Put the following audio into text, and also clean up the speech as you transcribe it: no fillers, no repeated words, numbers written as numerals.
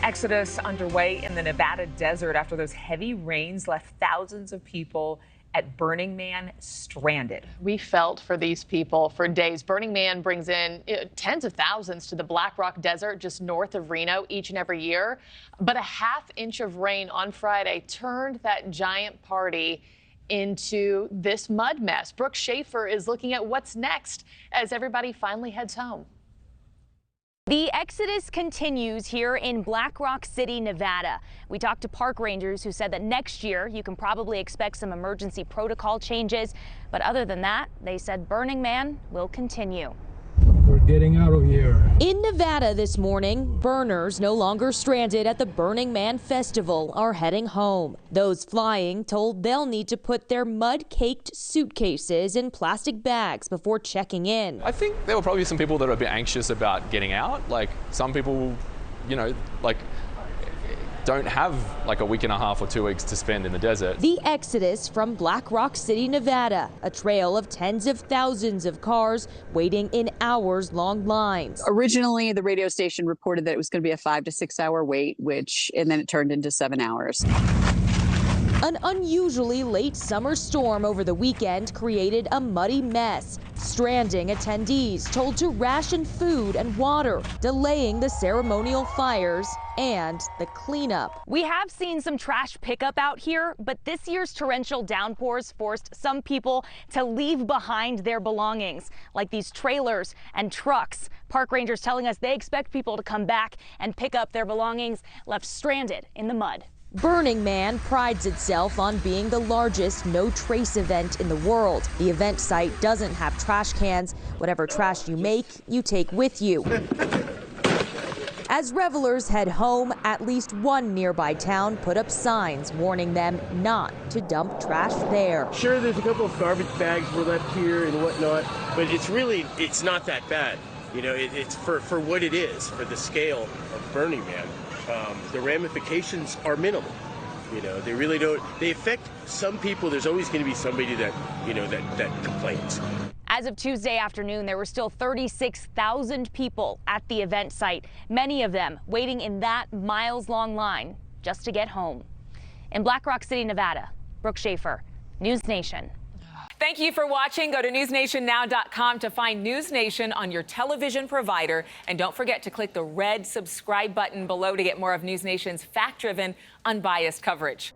Exodus underway in the Nevada desert after those heavy rains left thousands of people at Burning Man stranded. We felt for these people for days. Burning Man brings in tens of thousands to the Black Rock Desert just north of Reno each and every year. But a half inch of rain on Friday turned that giant party into this mud mess. Brooke Schaefer is looking at what's next as everybody finally heads home. The exodus continues here in Black Rock City, Nevada. We talked to park rangers who said that next year you can probably expect some emergency protocol changes. But other than that, they said Burning Man will continue. We're getting out of here. In Nevada this morning, burners no longer stranded at the Burning Man Festival are heading home. Those flying told they'll need to put their mud-caked suitcases in plastic bags before checking in. I think there were probably some people that are a bit anxious about getting out. Like some people, don't have like a week and a half or 2 weeks to spend in the desert. The exodus from Black Rock City, Nevada, a trail of tens of thousands of cars waiting in hours-long lines. Originally, the radio station reported that it was going to be a 5 to 6 hour wait, and then it turned into 7 hours. An unusually late summer storm over the weekend created a muddy mess. Stranding attendees told to ration food and water, delaying the ceremonial fires and the cleanup. We have seen some trash pickup out here, but this year's torrential downpours forced some people to leave behind their belongings, like these trailers and trucks. Park rangers telling us they expect people to come back and pick up their belongings left stranded in the mud. Burning Man prides itself on being the largest no-trace event in the world. The event site doesn't have trash cans. Whatever trash you make, you take with you. As revelers head home, at least one nearby town put up signs warning them not to dump trash there. Sure, there's a couple of garbage bags were left here and whatnot, but it's not that bad. It's for what it is, for the scale of Burning Man. The ramifications are minimal. They really don't. They affect some people. There's always going to be somebody that, that complains. As of Tuesday afternoon, there were still 36,000 people at the event site, many of them waiting in that miles-long line just to get home. In Black Rock City, Nevada, Brooke Schaefer, NewsNation. Thank you for watching. Go to newsnationnow.com to find NewsNation on your television provider. And don't forget to click the red subscribe button below to get more of NewsNation's fact-driven, unbiased coverage.